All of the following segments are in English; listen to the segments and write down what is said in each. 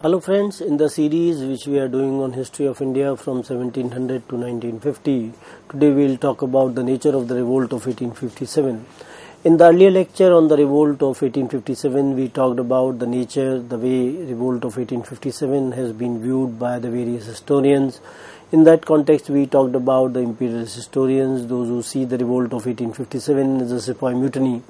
Hello friends, in the series which we are doing on history of India from 1700 to 1950, today we will talk about the nature of the revolt of 1857. In the earlier lecture on the revolt of 1857, we talked about the nature, the way revolt of 1857 has been viewed by the various historians. In that context, we talked about the imperialist historians, those who see the revolt of 1857 as a sepoy mutiny.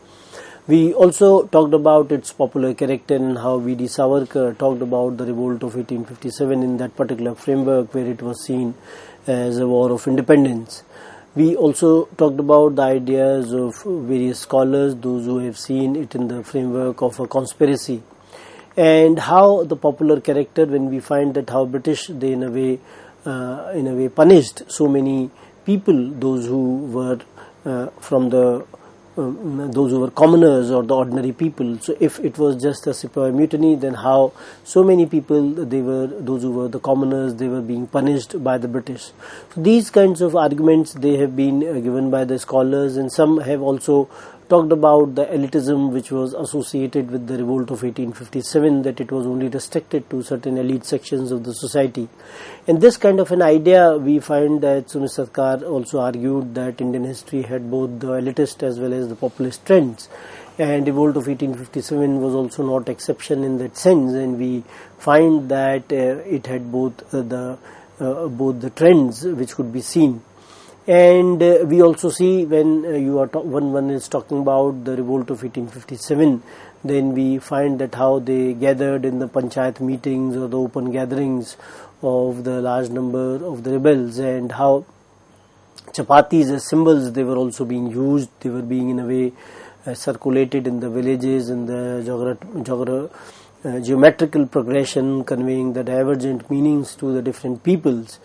We also talked about its popular character and how V.D. Savarkar talked about the revolt of 1857 in that particular framework where it was seen as a war of independence. We also talked about the ideas of various scholars, those who have seen it in the framework of a conspiracy, and how the popular character, when we find that how British they in a way punished so many people, those who were those who were commoners or the ordinary people. So if it was just a sepoy mutiny, then how so many people, those who were the commoners, they were being punished by the British. So these kinds of arguments, they have been given by the scholars, and some have also talked about the elitism which was associated with the revolt of 1857, that it was only restricted to certain elite sections of the society. And this kind of an idea, we find that Sunit Sarkar also argued that Indian history had both the elitist as well as the populist trends, and revolt of 1857 was also not exception in that sense, and we find that it had both the trends which could be seen. And we also see when one is talking about the revolt of 1857, then we find that how they gathered in the panchayat meetings or the open gatherings of the large number of the rebels, and how chapatis as symbols, they were also being used. They were being in a way circulated in the villages, in the geometrical progression, conveying the divergent meanings to the different peoples,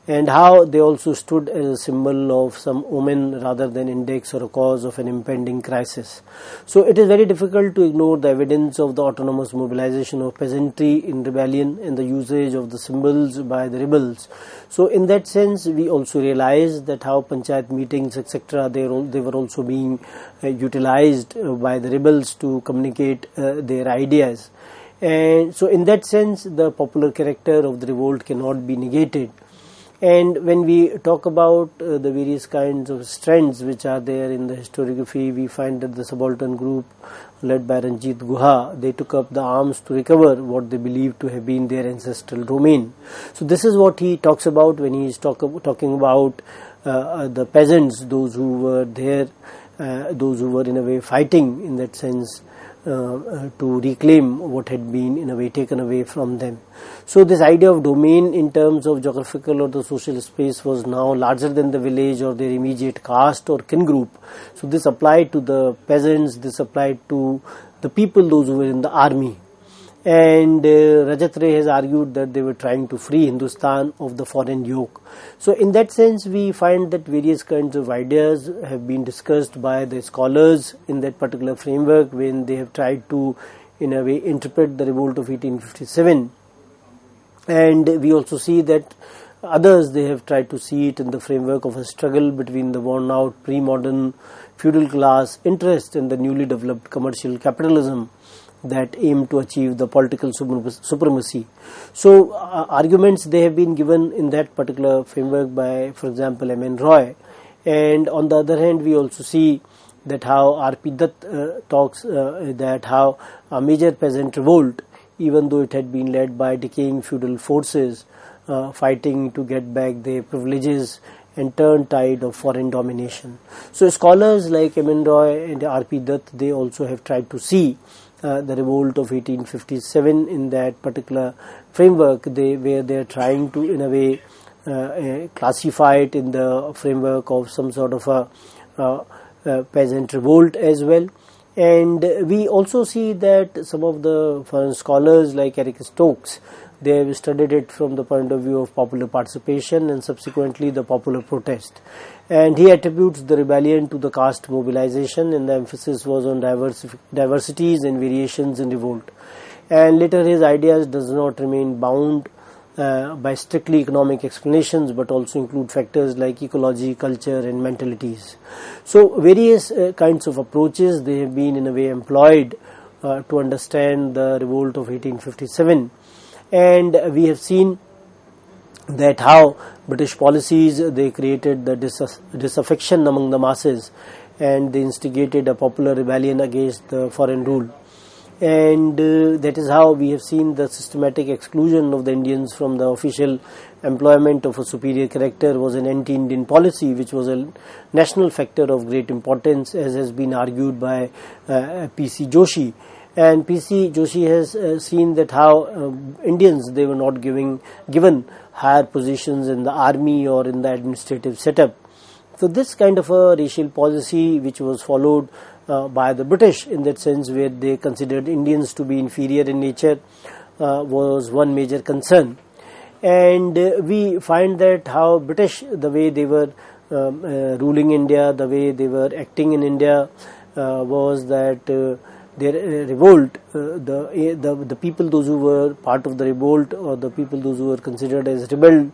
and how they also stood as a symbol of some omen rather than index or a cause of an impending crisis. So it is very difficult to ignore the evidence of the autonomous mobilization of peasantry in rebellion and the usage of the symbols by the rebels. So in that sense, we also realize that how panchayat meetings, etc., they were also being utilized by the rebels to communicate their ideas. And so in that sense, the popular character of the revolt cannot be negated. And when we talk about the various kinds of strands which are there in the historiography, we find that the subaltern group led by Ranjit Guha, they took up the arms to recover what they believed to have been their ancestral domain. So this is what he talks about when he is talking about the peasants, those who were there, those who were in a way fighting in that sense to reclaim what had been in a way taken away from them. So this idea of domain in terms of geographical or the social space was now larger than the village or their immediate caste or kin group. So this applied to the peasants, this applied to the people, those who were in the army. And Rajat Ray has argued that they were trying to free Hindustan of the foreign yoke. So in that sense, we find that various kinds of ideas have been discussed by the scholars in that particular framework when they have tried to, in a way, interpret the revolt of 1857. And we also see that others, they have tried to see it in the framework of a struggle between the worn out pre-modern feudal class interest and the newly developed commercial capitalism that aim to achieve the political supremacy. So arguments, they have been given in that particular framework by, for example, M.N. Roy. And on the other hand, we also see that how R.P. Dutt talks that how a major peasant revolt, even though it had been led by decaying feudal forces fighting to get back their privileges and turn tide of foreign domination. So scholars like M.N. Roy and R.P. Dutt, they also have tried to see the revolt of 1857 in that particular framework, where they are trying to, in a way, classify it in the framework of some sort of a peasant revolt as well. And we also see that some of the foreign scholars like Eric Stokes, they have studied it from the point of view of popular participation and subsequently the popular protest. And he attributes the rebellion to the caste mobilization, and the emphasis was on diversities and variations in revolt. And later his ideas does not remain bound by strictly economic explanations, but also include factors like ecology, culture and mentalities. So various kinds of approaches, they have been in a way employed to understand the revolt of 1857. and we have seen that how British policies, they created the disaffection among the masses, and they instigated a popular rebellion against the foreign rule. And that is how we have seen the systematic exclusion of the Indians from the official employment of a superior character was an anti-Indian policy, which was a national factor of great importance, as has been argued by P.C. Joshi. And P.C. Joshi has seen that how Indians, they were not given higher positions in the army or in the administrative setup. So this kind of a racial policy, which was followed by the British, in that sense where they considered Indians to be inferior in nature, was one major concern. And we find that how British, the way they were ruling India, the way they were acting in India, was that their revolt, the people, those who were part of the revolt, or the people those who were considered as rebelled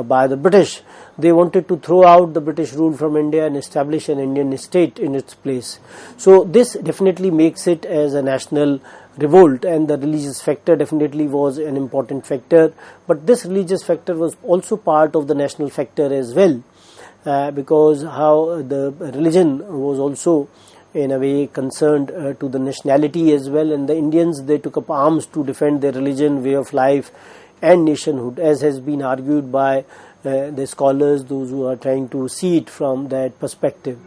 by the British, they wanted to throw out the British rule from India and establish an Indian state in its place. So this definitely makes it as a national revolt, and the religious factor definitely was an important factor, but this religious factor was also part of the national factor as well, because how the religion was also in a way concerned to the nationality as well, and the Indians, they took up arms to defend their religion, way of life and nationhood, as has been argued by the scholars, those who are trying to see it from that perspective.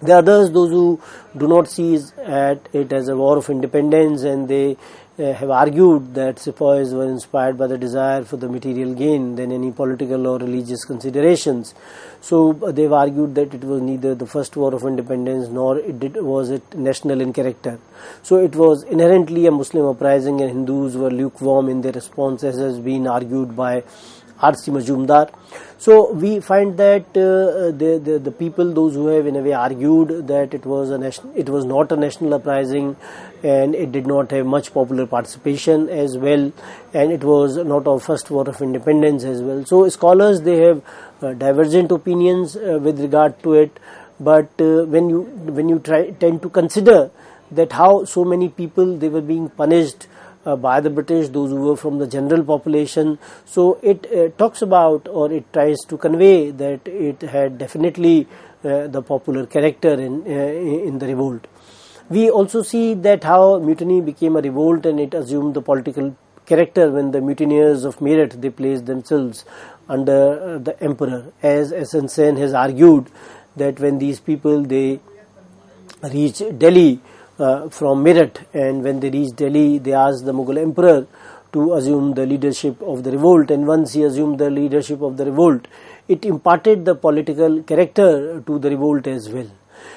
There are others, those who do not see it as a war of independence, and they have argued that sepoys were inspired by the desire for the material gain than any political or religious considerations. So they've argued that it was neither the first war of independence nor was it national in character. So it was inherently a Muslim uprising, and Hindus were lukewarm in their response, as has been argued by R.C. Majumdar. So we find that the people, those who have in a way argued that it was not a national uprising, and it did not have much popular participation as well, and it was not a first war of independence as well. So scholars, they have divergent opinions with regard to it, but when you tend to consider that how so many people, they were being punished by the British, those who were from the general population, so it talks about, or it tries to convey, that it had definitely the popular character in the revolt. We also see that how mutiny became a revolt, and it assumed the political character when the mutineers of Meerut, they placed themselves under the emperor, as S.N. Sen has argued that when these people, they reached Delhi from Meerut, and when they reached Delhi, they asked the Mughal emperor to assume the leadership of the revolt, and once he assumed the leadership of the revolt, it imparted the political character to the revolt as well.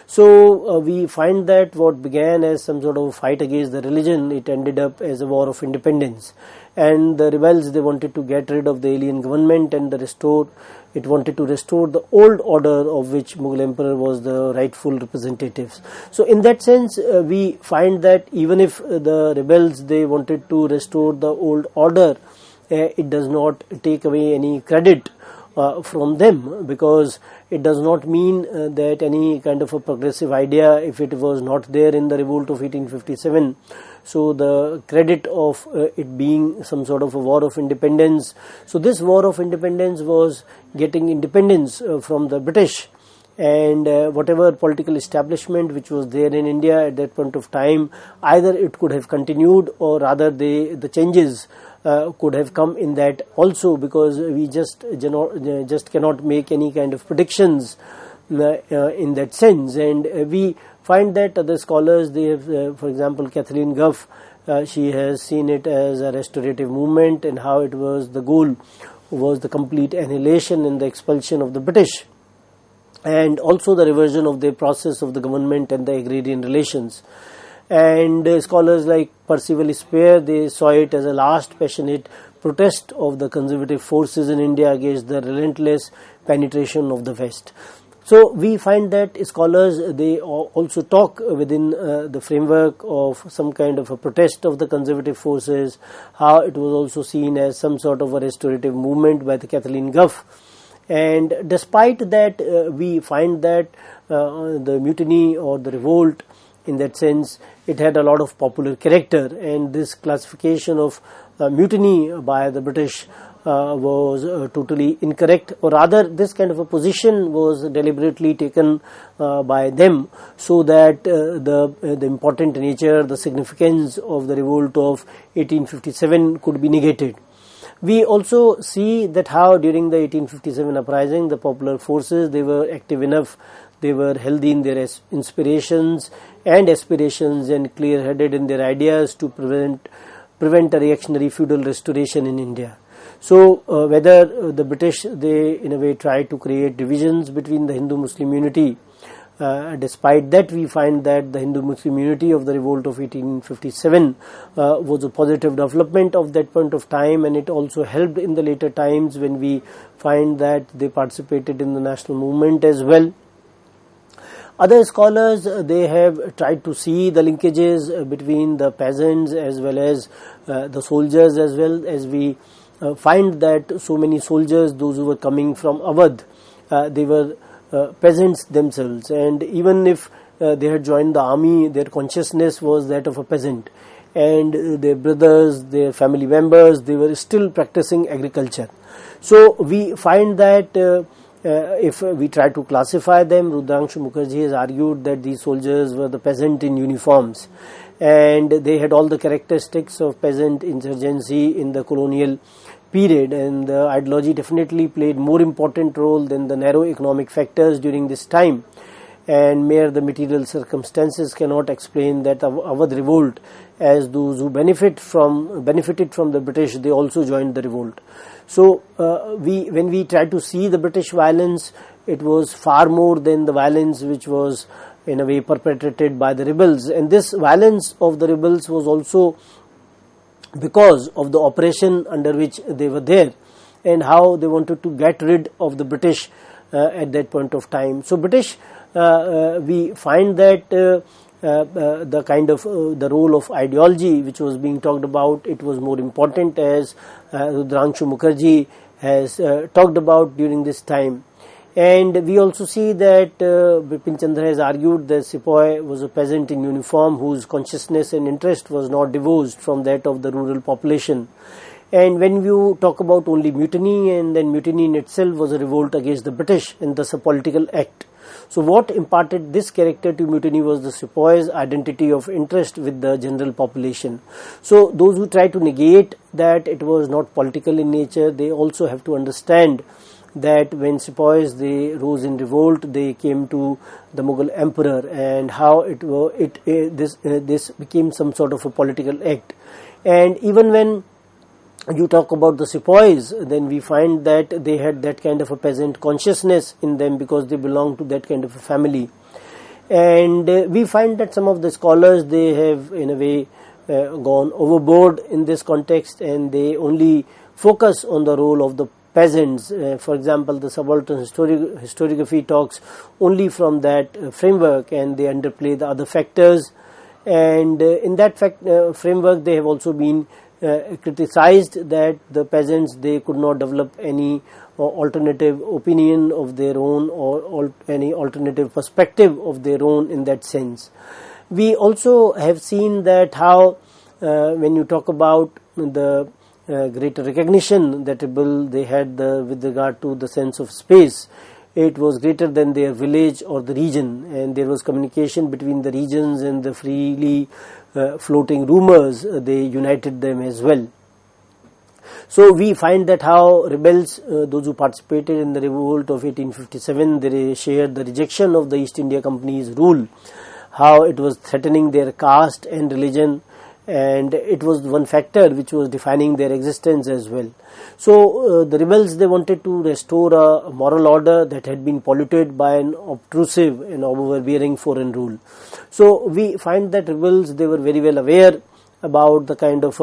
So we find that what began as some sort of fight against the religion, it ended up as a war of independence, and the rebels, they wanted to get rid of the alien government and it wanted to restore the old order of which Mughal emperor was the rightful representatives. So in that sense, we find that even if the rebels, they wanted to restore the old order, it does not take away any credit from them, because it does not mean that any kind of a progressive idea, if it was not there in the revolt of 1857, so the credit of it being some sort of a war of independence. So this war of independence was getting independence from the British, and whatever political establishment which was there in India at that point of time, either it could have continued, or rather the changes could have come in that also, because we just cannot make any kind of predictions in that sense. And we find that other scholars, they have, for example, Kathleen Gough, she has seen it as a restorative movement, and how it was, the goal was the complete annihilation and the expulsion of the British, and also the reversion of the process of the government and the agrarian relations. And scholars like Percival Spear, they saw it as a last passionate protest of the conservative forces in India against the relentless penetration of the West. So we find that scholars, they also talk within the framework of some kind of a protest of the conservative forces, how it was also seen as some sort of a restorative movement by the Kathleen Gough. And despite that, we find that the mutiny or the revolt, in that sense, it had a lot of popular character, and this classification of mutiny by the British was totally incorrect, or rather this kind of a position was deliberately taken by them, so that the important nature, the significance of the revolt of 1857 could be negated. We also see that how during the 1857 uprising, the popular forces, they were active enough, they were healthy in their inspirations and aspirations, and clear-headed in their ideas to prevent a reactionary feudal restoration in India. So whether the British, they in a way tried to create divisions between the Hindu-Muslim unity, despite that we find that the Hindu-Muslim unity of the revolt of 1857 was a positive development of that point of time, and it also helped in the later times when we find that they participated in the national movement as well. Other scholars, they have tried to see the linkages between the peasants as well as the soldiers, as well as we find that so many soldiers, those who were coming from Awadh, they were peasants themselves, and even if they had joined the army, their consciousness was that of a peasant, and their brothers, their family members, they were still practicing agriculture. So we find that if we try to classify them, Rudrangshu Mukherjee has argued that these soldiers were the peasant in uniforms, and they had all the characteristics of peasant insurgency in the colonial period, and the ideology definitely played more important role than the narrow economic factors during this time, and mere the material circumstances cannot explain that Awadh revolt, as those who benefited from the British, they also joined the revolt. So when we try to see the British violence, it was far more than the violence which was in a way perpetrated by the rebels, and this violence of the rebels was also because of the oppression under which they were there, and how they wanted to get rid of the British at that point of time. So British, we find that the kind of the role of ideology which was being talked about, it was more important, as Rudrangshu Mukherjee has talked about during this time. And we also see that Bipin Chandra has argued that Sepoy was a peasant in uniform whose consciousness and interest was not divorced from that of the rural population. And when you talk about only mutiny, and then mutiny in itself was a revolt against the British and thus a political act. So what imparted this character to mutiny was the Sepoy's identity of interest with the general population. So those who try to negate that it was not political in nature, they also have to understand that when Sepoys, they rose in revolt, they came to the Mughal emperor, and how this became some sort of a political act. And even when you talk about the Sepoys, then we find that they had that kind of a peasant consciousness in them, because they belonged to that kind of a family. And we find that some of the scholars, they have in a way gone overboard in this context, and they only focus on the role of the peasants. For example, the subaltern historiography talks only from that framework, and they underplay the other factors. And in that framework, they have also been criticized that the peasants, they could not develop any alternative opinion of their own, or any alternative perspective of their own in that sense. We also have seen that how when you talk about the greater recognition that they had with regard to the sense of space, it was greater than their village or the region, and there was communication between the regions, and the freely floating rumors, they united them as well. So we find that how rebels, those who participated in the revolt of 1857, they shared the rejection of the East India Company's rule, how it was threatening their caste and religion, and it was one factor which was defining their existence as well. So the rebels, they wanted to restore a moral order that had been polluted by an obtrusive and overbearing foreign rule. So we find that rebels, they were very well aware about the kind of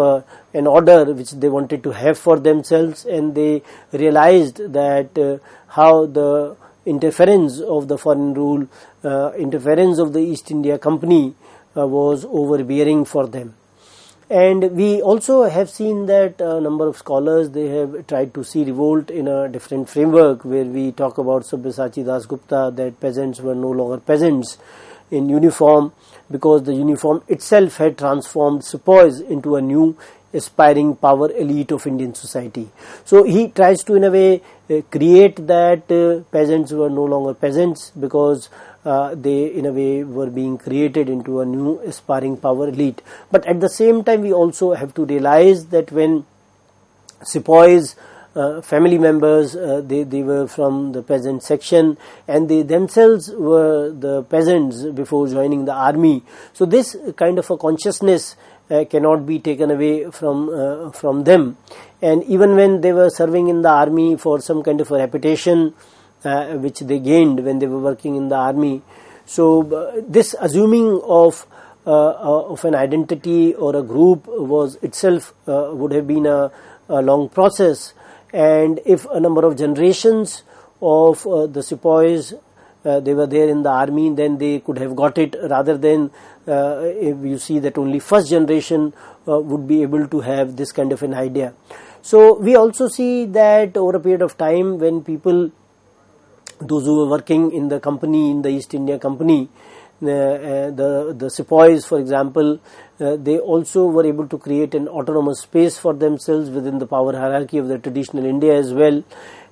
an order which they wanted to have for themselves, and they realized that how the interference of the foreign rule, interference of the East India Company was overbearing for them. And we also have seen that a number of scholars, they have tried to see revolt in a different framework, where we talk about Sabyasachi Das Gupta, that peasants were no longer peasants in uniform, because the uniform itself had transformed sepoys into a new aspiring power elite of Indian society. So he tries to in a way create that peasants were no longer peasants, because they in a way were being created into a new aspiring power elite. But at the same time, we also have to realize that when sepoys, family members, they were from the peasant section, and they themselves were the peasants before joining the army. So this kind of a consciousness cannot be taken away from them. And even when they were serving in the army for some kind of a reputation which they gained when they were working in the army, so this assuming of an identity or a group was itself would have been a long process. And if a number of generations of the sepoys they were there in the army, then they could have got it, rather than if you see that only first generation would be able to have this kind of an idea. So we also see that over a period of time, when people, those who were working in the company, in the East India Company, the sepoys, for example, they also were able to create an autonomous space for themselves within the power hierarchy of the traditional India as well.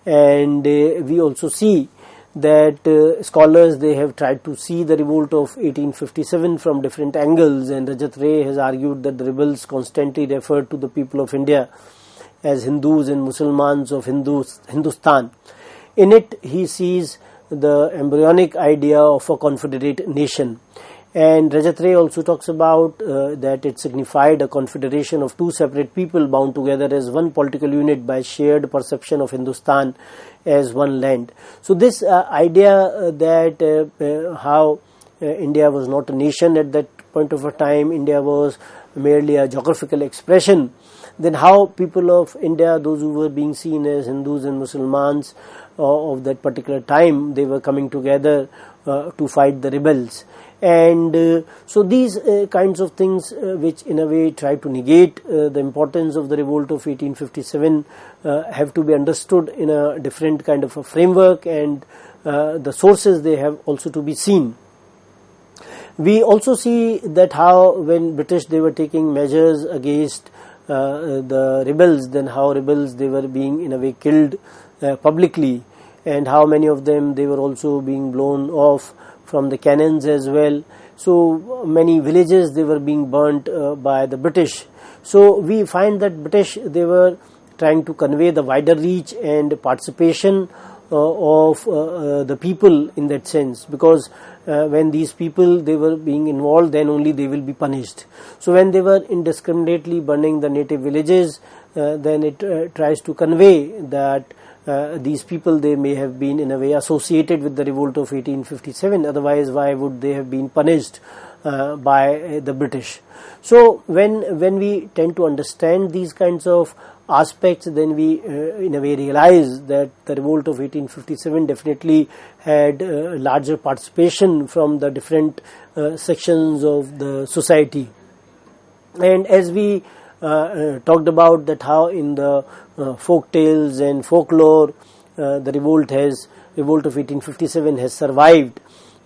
And we also see that scholars, they have tried to see the revolt of 1857 from different angles, and Rajat Ray has argued that the rebels constantly referred to the people of India as Hindus and Muslimans of Hindustan. In it, he sees the embryonic idea of a confederate nation. And Rajat Ray also talks about that it signified a confederation of two separate people bound together as one political unit by shared perception of Hindustan as one land. So this idea that how India was not a nation at that point of a time, India was merely a geographical expression, then how people of India, those who were being seen as Hindus and Muslimans of that particular time, they were coming together to fight the rebels. And so these kinds of things which in a way try to negate the importance of the revolt of 1857 have to be understood in a different kind of a framework, and the sources, they have also to be seen. We also see that how when British, they were taking measures against the rebels, then how rebels, they were being in a way killed publicly, and how many of them, they were also being blown off from the cannons as well. So many villages, they were being burnt by the British. So we find that British, they were trying to convey the wider reach and participation of the people in that sense, because when these people, they were being involved, then only they will be punished. So when they were indiscriminately burning the native villages, then it tries to convey that these people, they may have been in a way associated with the revolt of 1857, otherwise why would they have been punished by the British? So when we tend to understand these kinds of aspects, then we in a way realize that the revolt of 1857 definitely had larger participation from the different sections of the society. And as we talked about that how in the folk tales and folklore the revolt of 1857 has survived,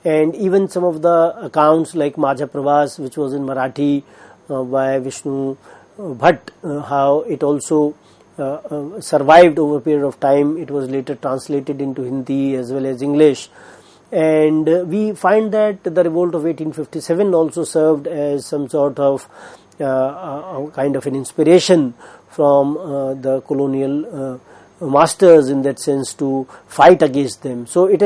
and even some of the accounts like Majha Pravas, which was in Marathi by Vishnu Bhatt, how it also survived over a period of time. It was later translated into Hindi as well as English. And we find that the revolt of 1857 also served as some sort of a kind of an inspiration from the colonial masters in that sense to fight against them. So it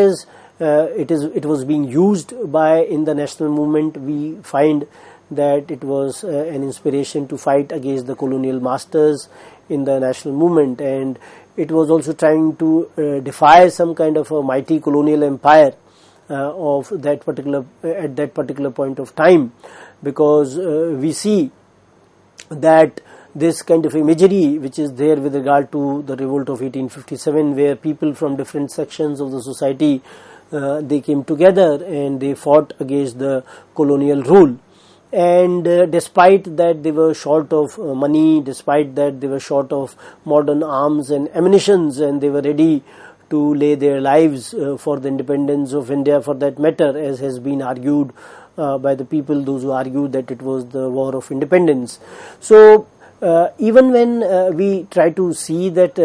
was being used by in the national movement. We find that it was an inspiration to fight against the colonial masters in the national movement, and it was also trying to defy some kind of a mighty colonial empire of that particular at that particular point of time, because we see that this kind of imagery which is there with regard to the revolt of 1857, where people from different sections of the society they came together and they fought against the colonial rule. And despite that they were short of money, despite that they were short of modern arms and ammunitions, and they were ready to lay their lives for the independence of India, for that matter, as has been argued by the people, those who argued that it was the war of independence. So Even when we try to see that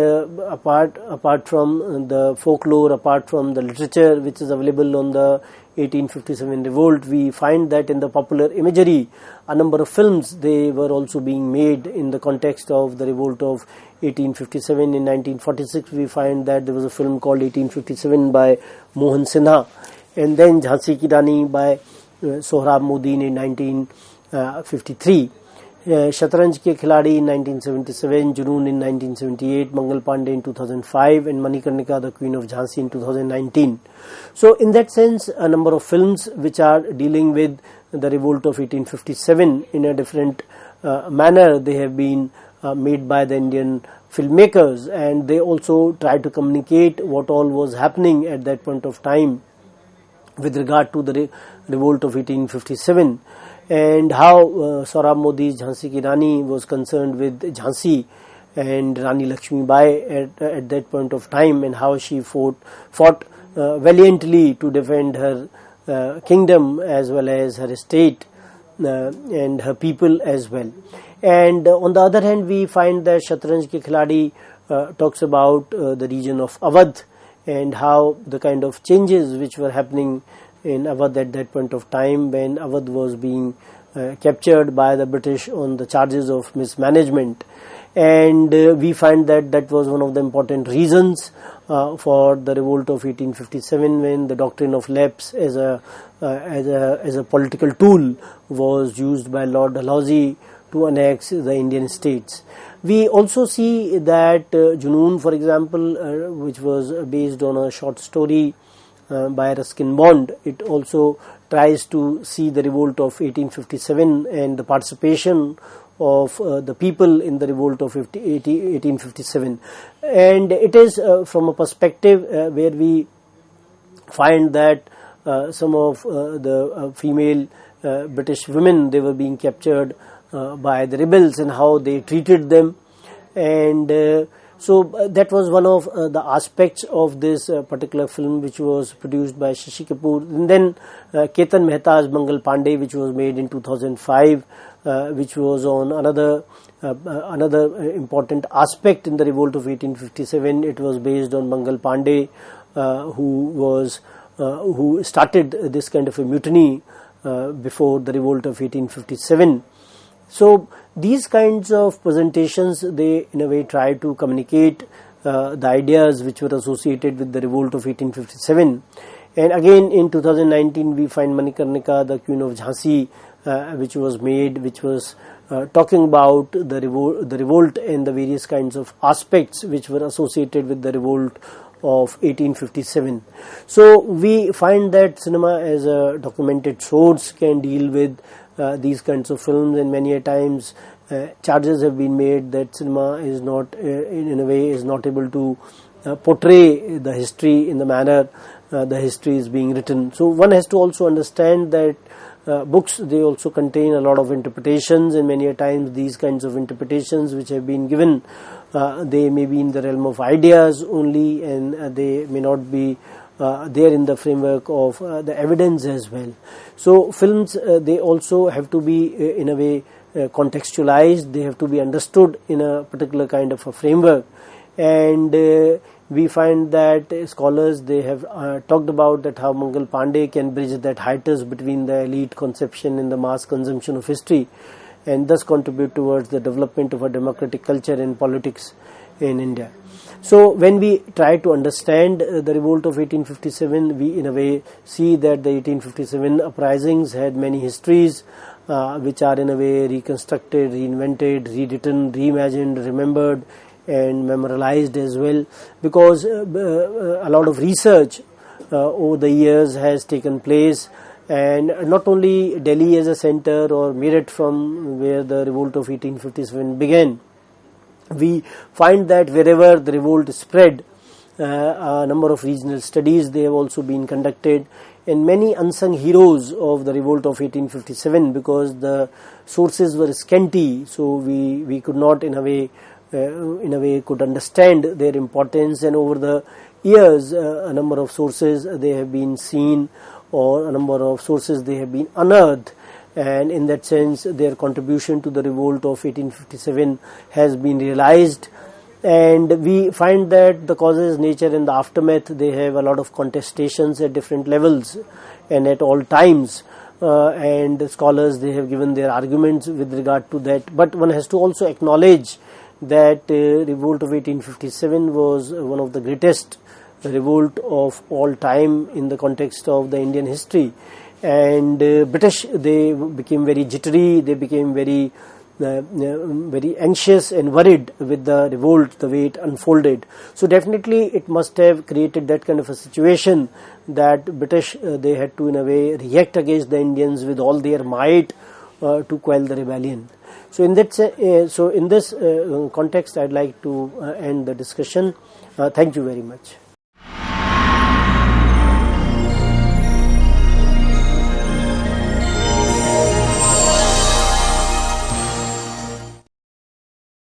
apart from the folklore, apart from the literature which is available on the 1857 revolt, we find that in the popular imagery a number of films, they were also being made in the context of the revolt of 1857. In 1946 we find that there was a film called 1857 by Mohan Sinha, and then Jhansi Ki Rani by Sohrab Modin in 1953. शतरंज के खिलाड़ी in 1977, जुनून in 1978, Mangal Pandey in 2005, and Manikarnika, the Queen of Jhansi in 2019. So in that sense, a number of films which are dealing with the revolt of 1857 in a different manner, they have been made by the Indian filmmakers, and they also try to communicate what all was happening at that point of time with regard to the revolt of 1857. And how Sohrab Modi's Jhansi Ki Rani was concerned with Jhansi and Rani Lakshmi Bai at that point of time, and how she fought valiantly to defend her kingdom as well as her estate and her people as well. And on the other hand, we find that Shatranj Ke Khiladi talks about the region of Awadh and how the kind of changes which were happening in Awadh at that point of time, when Awadh was being captured by the British on the charges of mismanagement. And we find that that was one of the important reasons for the revolt of 1857, when the doctrine of lapse as a political tool was used by Lord Dalhousie to annex the Indian states. We also see that Junoon, for example, which was based on a short story by Ruskin Bond, it also tries to see the revolt of 1857 and the participation of the people in the revolt of 1857. And it is from a perspective where we find that some of the female British women, they were being captured by the rebels and how they treated them. And so that was one of the aspects of this particular film, which was produced by Shashi Kapoor. And then Ketan Mehta's Mangal Pandey, which was made in 2005, which was on another important aspect in the revolt of 1857. It was based on Mangal Pandey, who started this kind of a mutiny before the revolt of 1857. So these kinds of presentations, they in a way try to communicate the ideas which were associated with the revolt of 1857. And again in 2019 we find Manikarnika, the Queen of Jhansi, which was made, which was talking about the revolt and the various kinds of aspects which were associated with the revolt of 1857. So we find that cinema as a documented source can deal with these kinds of films, and many a times charges have been made that cinema is not in a way is not able to portray the history in the manner the history is being written. So one has to also understand that books, they also contain a lot of interpretations, and many a times these kinds of interpretations which have been given, they may be in the realm of ideas only, and they may not be there in the framework of the evidence as well. So films, they also have to be in a way contextualized, they have to be understood in a particular kind of a framework. And we find that scholars, they have talked about that how Mangal Pandey can bridge that hiatus between the elite conception and the mass consumption of history, and thus contribute towards the development of a democratic culture and politics in India. So when we try to understand the revolt of 1857, we in a way see that the 1857 uprisings had many histories which are in a way reconstructed, reinvented, rewritten, reimagined, remembered and memorialized as well, because a lot of research over the years has taken place, and not only Delhi as a center or Meerut from where the revolt of 1857 began. We find that wherever the revolt spread, a number of regional studies, they have also been conducted, and many unsung heroes of the revolt of 1857, because the sources were scanty, so we could not in a way could understand their importance. And over the years, a number of sources they have been seen, or a number of sources they have been unearthed, and in that sense their contribution to the revolt of 1857 has been realized. And we find that the causes, nature and the aftermath, they have a lot of contestations at different levels and at all times, and scholars, they have given their arguments with regard to that. But one has to also acknowledge that revolt of 1857 was one of the greatest revolt of all time in the context of the Indian history. And British, they became very jittery, they became very anxious and worried with the revolt, the way it unfolded. So definitely it must have created that kind of a situation that British, they had to in a way react against the Indians with all their might to quell the rebellion. So in that, so in this context, I'd like to end the discussion. Thank you very much.